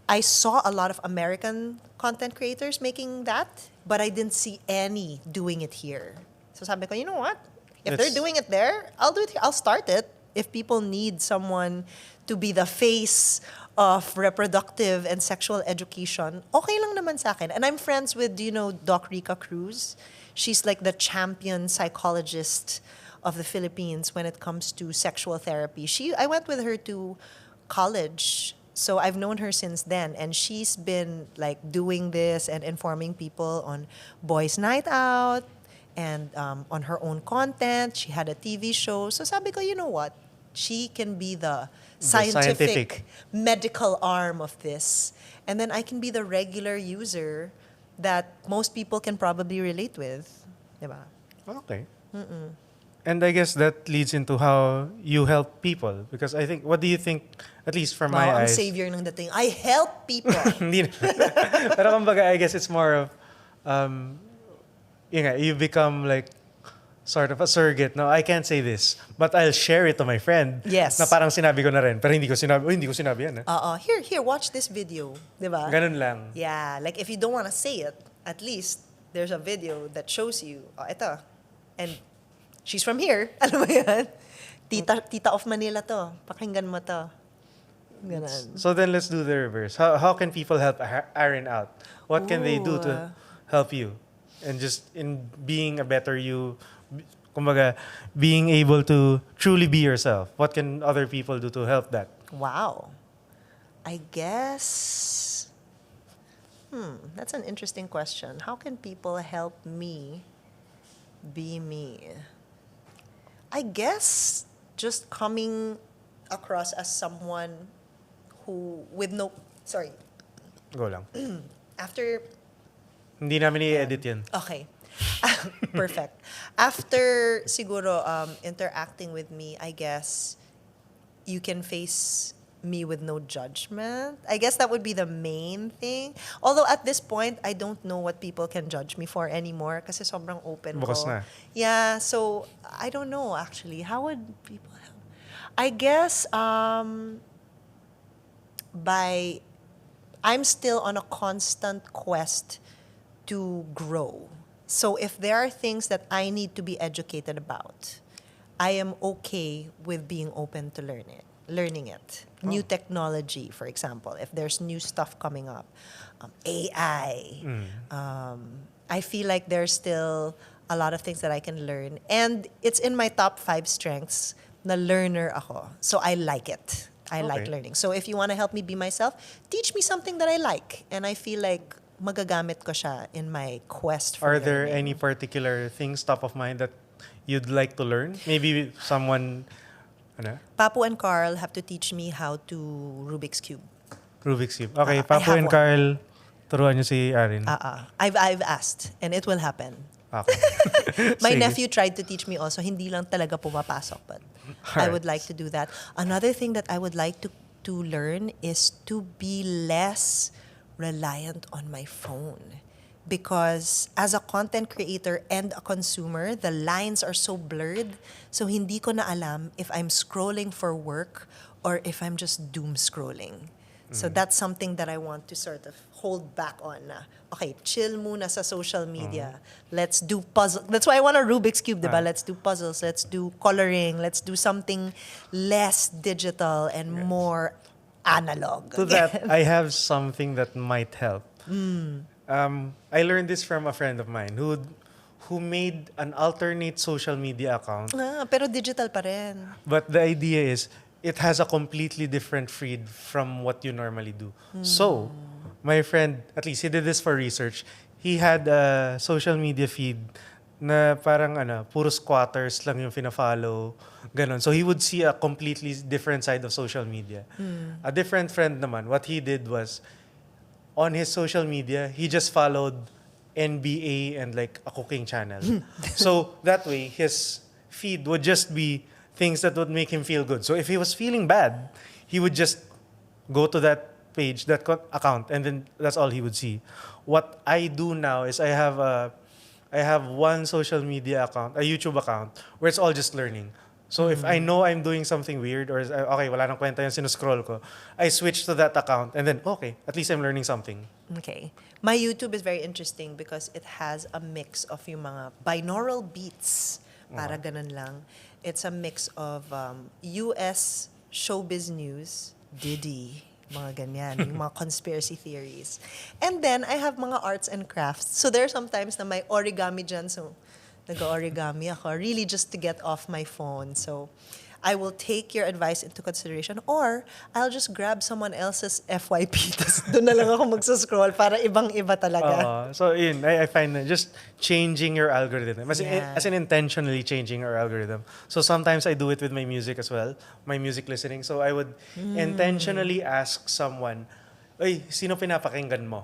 I saw a lot of American content creators making that, but I didn't see any doing it here. So sabi ko, you know what? If they're It's- doing it there, I'll do it here. I'll start it. If people need someone to be the face of reproductive and sexual education, okay lang naman sa akin. And I'm friends with, do you know, Doc Rica Cruz? She's like the champion psychologist of the Philippines when it comes to sexual therapy. I went with her to college. So I've known her since then, and she's been like doing this and informing people on Boys Night Out and on her own content. She had a TV show. So sabi ko, you know what? She can be the scientific medical arm of this. And then I can be the regular user that most people can probably relate with. Diba? Okay. And I guess that leads into how you help people. Because I think, what do you think, at least from my Wow, ang eyes... savior ng dating. I help people. Hindi na. Pero kumbaga, I guess it's more of, you become like sort of a surrogate. No, I can't say this, but I'll share it to my friend. Yes. Na parang sinabi ko na rin, pero hindi ko sinabi yan. Here, watch this video. Diba? Ganun lang. Yeah, like if you don't want to say it, at least there's a video that shows you, ito. And she's from here. Alam mo yan? Tita of Manila to. Pakinggan mo to. Ganun. So then let's do the reverse. How can people help Aryn out? What can they do to help you? And just in being a better you, kumbaga, being able to truly be yourself. What can other people do to help that? Wow. I guess, that's an interesting question. How can people help me be me? I guess just coming across as someone who, Go lang. after, Hindi namin i-edit yan. okay. Perfect. After siguro interacting with me, I guess you can face me with no judgment. I guess that would be the main thing. Although at this point, I don't know what people can judge me for anymore kasi sobrang open Bukas ko. na. Yeah, so I don't know actually. How would people help? I guess I'm still on a constant quest to grow. So if there are things that I need to be educated about, I am okay with being open to learning it. New technology, for example, if there's new stuff coming up, AI. I feel like there's still a lot of things that I can learn. And it's in my top 5 strengths na learner ako. So I like it. I like Okay. learning. So if you want to help me be myself, teach me something that I like. And I feel like magagamit ko siya in my quest for Are there learning. any particular things top of mind that you'd like to learn? Maybe someone, Papu and Carl have to teach me how to Rubik's Cube. Rubik's Cube. Okay, I Papu have and one. Carl, turuan niyo si Aryn. I've asked, and it will happen. Okay. My Sige. nephew tried to teach me also. Hindi lang talaga pumapasok, but I Alright. would like to do that. Another thing that I would like to learn is to be less reliant on my phone. Because as a content creator and a consumer, the lines are so blurred. So hindi ko na alam if I'm scrolling for work or if I'm just doom scrolling. So that's something that I want to sort of hold back on na. Okay, chill muna sa social media. Let's do puzzle. That's why I want a Rubik's Cube, diba? Let's do puzzles. Let's do coloring. Let's do something less digital and more analog. To that, I have something that might help. I learned this from a friend of mine who made an alternate social media account. Pero digital pa rin. But the idea is, it has a completely different feed from what you normally do. So, my friend, at least he did this for research, he had a social media feed na parang puro squatters lang yung fina-follow, ganon. So he would see a completely different side of social media. A different friend naman, what he did was, on his social media, he just followed NBA and like a cooking channel. So that way, his feed would just be things that would make him feel good. So if he was feeling bad, he would just go to that page, account, and then that's all he would see. What I do now is I have one social media account, a YouTube account, where it's all just learning. So if I know I'm doing something weird or okay, wala nang kwenta yung sinuscroll ko, I switch to that account and then okay, at least I'm learning something. Okay. My YouTube is very interesting because it has a mix of yung mga binaural beats. Para ganun lang. It's a mix of US showbiz news, Diddy, mga ganyan, yung mga conspiracy theories. And then, I have mga arts and crafts. So there are sometimes na may origami dyan. So, nag-origami ako, really just to get off my phone. So, I will take your advice into consideration or I'll just grab someone else's FYP tapos doon na lang ako magsascroll para ibang-iba talaga. So yun, I find that just changing your algorithm, Yeah. as in intentionally changing your algorithm. So sometimes I do it with my music as well, my music listening. So I would intentionally ask someone, "Ay, sino pinapakinggan mo?"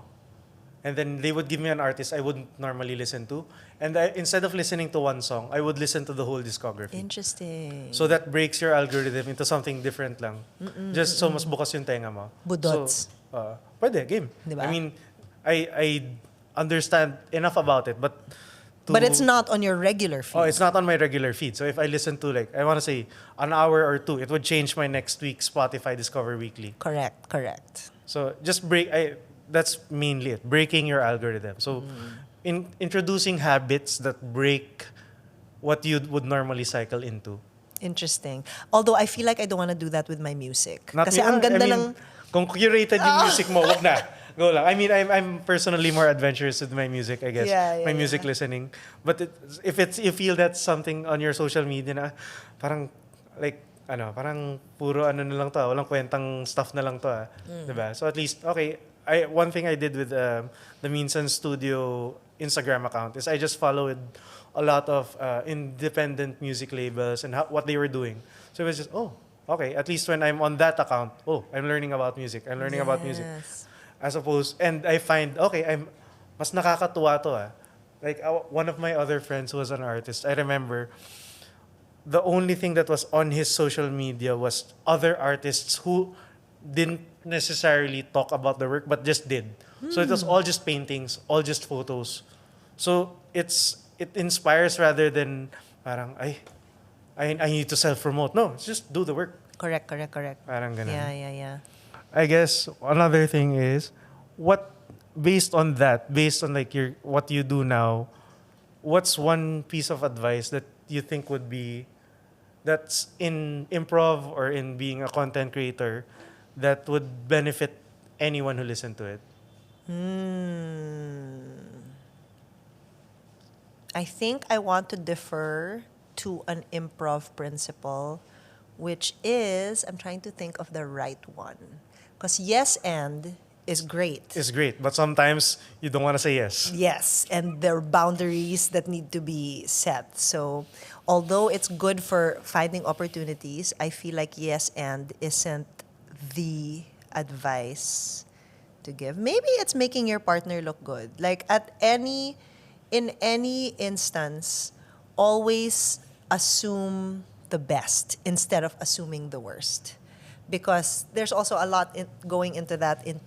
And then they would give me an artist I wouldn't normally listen to. And instead of listening to one song, I would listen to the whole discography. Interesting. So that breaks your algorithm into something different lang. Just so mas bukas yung tenga mo. Budots. So, pwede, game. Diba? I mean, I understand enough about it, but But it's not on your regular feed. Oh, it's not on my regular feed. So if I listen to I want to say, an hour or two, it would change my next week's Spotify Discover Weekly. Correct. So just that's mainly it, breaking your algorithm. So in introducing habits that break what you would normally cycle into. Interesting. Although I feel like I don't want to do that with my music. Not Kasi ang ganda ng... Kung curated yung music mo, wag na. Go lang. I mean, I'm personally more adventurous with my music, I guess. Yeah, my music listening. But if you feel that's something on your social media na parang parang puro na lang to, walang kwentang stuff na lang to, diba? So at least okay, one thing I did with the Minsan Studio Instagram account is I just followed a lot of independent music labels and what they were doing. So it was just, okay, at least when I'm on that account, I'm learning about music. I'm learning about music. As opposed, and I find, I'm mas nakakatuwa to. Like one of my other friends who was an artist, I remember the only thing that was on his social media was other artists who didn't necessarily talk about the work but just did. So it was all just paintings, all just photos. So it inspires rather than parang I need to self-promote. No, it's just do the work. Correct. Parang ganun. Yeah. I guess another thing is based on what you do now, what's one piece of advice that you think would be that's in improv or in being a content creator that would benefit anyone who listen to it? I think I want to defer to an improv principle, which is, I'm trying to think of the right one. Because yes and is great. It's great, but sometimes you don't want to say yes. Yes, and there are boundaries that need to be set. So, although it's good for finding opportunities, I feel like yes and isn't the advice to give. Maybe it's making your partner look good. Like in any instance, always assume the best instead of assuming the worst. Because there's also a lot going into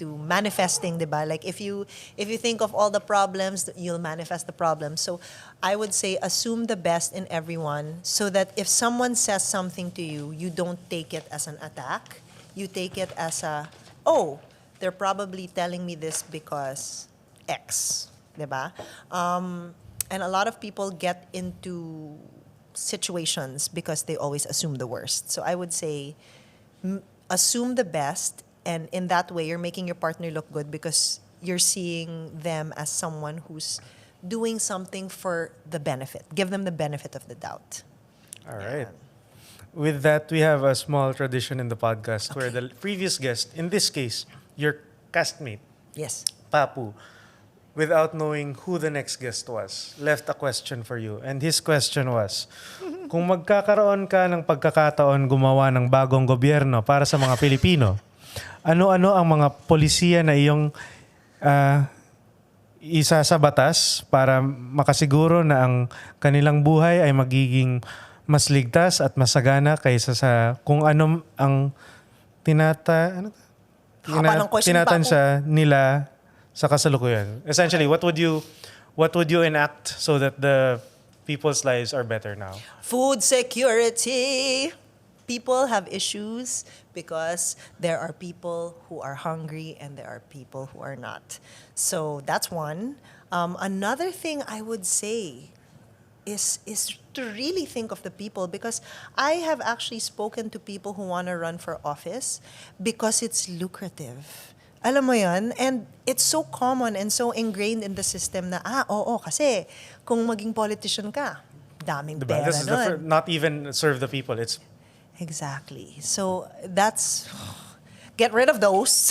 manifesting, diba? Like if you think of all the problems, you'll manifest the problems. So I would say assume the best in everyone so that if someone says something to you, you don't take it as an attack. You take it as they're probably telling me this because X, diba? And a lot of people get into situations because they always assume the worst. So I would say assume the best, and in that way you're making your partner look good because you're seeing them as someone who's doing something for the benefit. Give them the benefit of the doubt. All right. With that, we have a small tradition in the podcast where the previous guest, in this case, your castmate, Yes. Papu, without knowing who the next guest was, left a question for you. And his question was, kung magkakaroon ka ng pagkakataon gumawa ng bagong gobyerno para sa mga Pilipino, ano-ano ang mga polisiya na iyong isa sa batas para makasiguro na ang kanilang buhay ay magiging mas ligtas at masagana kaysa sa kung ano ang Haba ng question pa ako. tinatansya nila sa kasalukuyan? Essentially, what would you enact so that the people's lives are better now? Food security. People have issues because there are people who are hungry and there are people who are not. So that's one. Another thing I would say is to really think of the people, because I have actually spoken to people who want to run for office because it's lucrative. Alam mo yun? And it's so common and so ingrained in the system na, oo, kasi kung maging politician ka, daming Diba? pera This is nun. not even serve the people. It's Exactly. So that's get rid of those.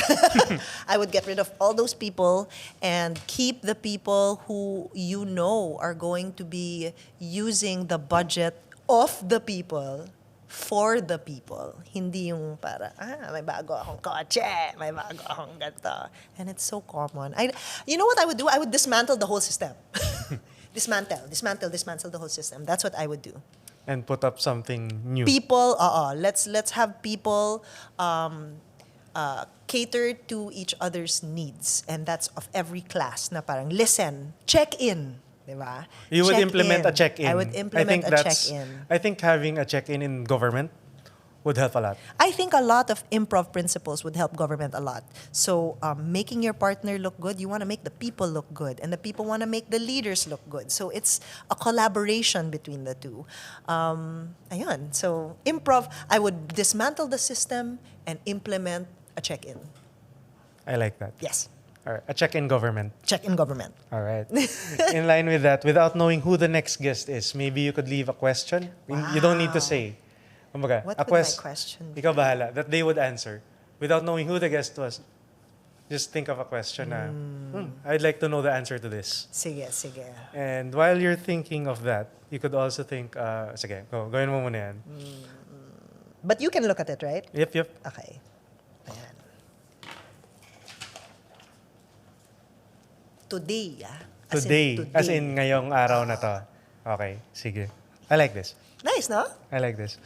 I would get rid of all those people and keep the people who you know are going to be using the budget of the people for the people. Hindi yung para, may bago akong kotse, may bago akong ganito. And it's so common. You know what I would do? I would dismantle the whole system. dismantle the whole system. That's what I would do. and put up something new. People, let's have people cater to each other's needs, and that's of every class. Na parang listen, check in, di ba? You would Check implement in. a check-in. I would implement a check-in. I think having a check-in in government would help a lot. I think a lot of improv principles would help government a lot. So making your partner look good, you want to make the people look good, and the people want to make the leaders look good. So it's a collaboration between the two. Ayun. So improv, I would dismantle the system and implement a check-in. I like that. Yes, All right. A check-in government. check-in government. All right. In line with that, without knowing who the next guest is, maybe you could leave a question. You don't need to say. Kumbaga, What a would my question be? Ikaw bahala. That they would answer. Without knowing who the guest was, just think of a question na, I'd like to know the answer to this. Sige, sige. And while you're thinking of that, you could also think, sige, gawin mo muna yan. But you can look at it, right? Yep. Okay. Ayan. Today, Today. As in ngayong araw na to. Okay, sige. I like this. Nice, no? I like this.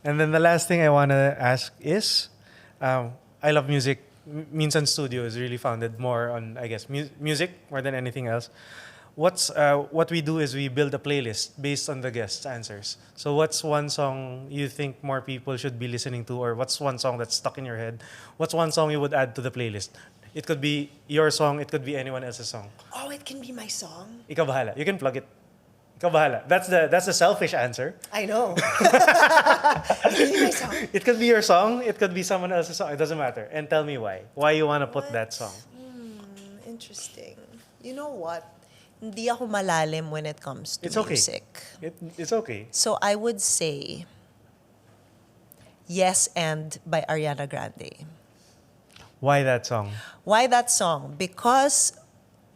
And then the last thing I want to ask is, I love music. Minsan Studio is really founded more on, I guess, music more than anything else. What we do is we build a playlist based on the guests' answers. So what's one song you think more people should be listening to, or what's one song that's stuck in your head? What's one song you would add to the playlist? It could be your song, it could be anyone else's song. Oh, it can be my song. Ikaw bahala. You can plug it. Ikaw bahala. That's the selfish answer. I know. It can be my song. It could be your song, it could be someone else's song. It doesn't matter. And tell me why. Why you want to put that song. Interesting. You know what? Hindi ako malalim when it comes to It's okay. music. It's okay. So I would say Yes and by Ariana Grande. Why that song? Why that song? Because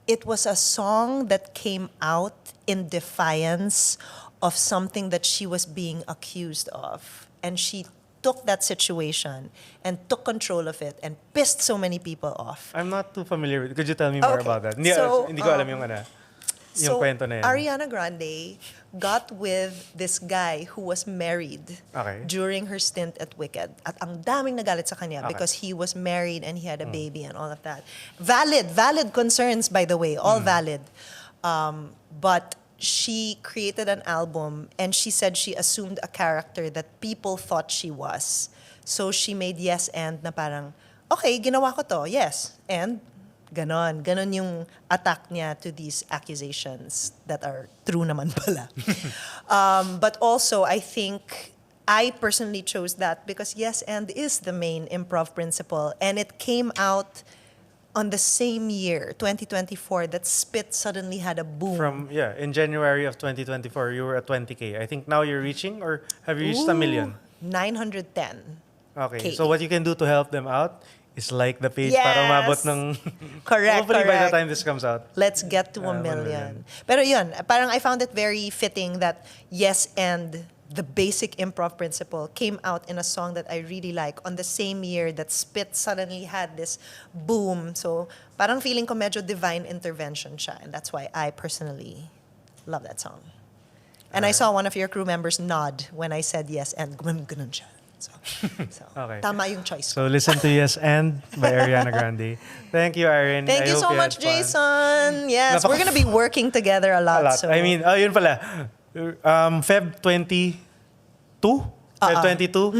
it was a song that came out in defiance of something that she was being accused of. And she took that situation and took control of it and pissed so many people off. I'm not too familiar with it. Could you tell me more Okay. about that? So, Hindi ko alam yung yung kwento na yan. Ariana Grande got with this guy who was married Okay. during her stint at Wicked. At ang daming nagalit sa kanya Okay. because he was married and he had a baby and all of that. Valid concerns, by the way, all valid. But she created an album and she said she assumed a character that people thought she was. So she made Yes and na parang, okay, ginawa ko to, yes, and ganon. Ganon yung attack niya to these accusations that are true naman pala. But also, I think I personally chose that because Yes and is the main improv principle. And it came out on the same year, 2024, that Spit suddenly had a boom. In January of 2024, you were at 20K. I think now you're reaching, or have you reached a million? 910. Okay. K. So what you can do to help them out is like the page Yes. para umabot ng... Correct, Hopefully by the correct. time this comes out. Let's get to 1 1 million. million. Pero yun, parang I found it very fitting that Yes and the basic improv principle came out in a song that I really like on the same year that Spit suddenly had this boom. So parang feeling ko medyo divine intervention siya. And that's why I personally love that song. And I saw one of your crew members nod when I said Yes and ganun siya. So Okay. tama yung choice. So listen to Yes and by Ariana Grande. Thank you, Aryn. Thank I you hope so had much, fun. Jason. Yes, Napaka- we're gonna be working together a A lot. lot. So I mean, yun pala. Feb 22? Feb 22?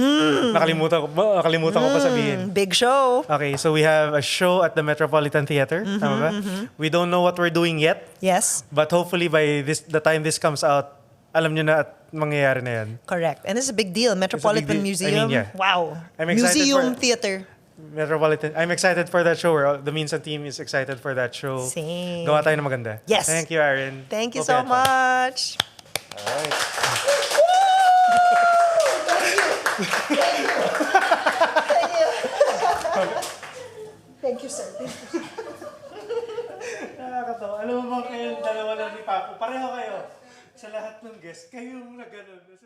Nakalimutan ko pa sabihin. big show. Okay, so we have a show at the Metropolitan Theater. Tama ba? We don't know what we're doing yet, Yes, but hopefully by the time this comes out, alam nyo na at mangyayari na yan. correct. And it's a big deal. Metropolitan deal. I Museum. mean, yeah. Wow. I'm excited Museum for- theater. Metropolitan. I'm excited for that show. The Minsan team is excited for that show. Same. Gawa tayo na maganda. Yes. Thank you, Aryn. Thank you Hope so had fun. much. Alright. Thank you, sir. Nakakatawa. Alam mo bang kayong dalawa lang ni Papo? Pareho kayo. Sa lahat ng guests, kayong nag-ganon. Kasi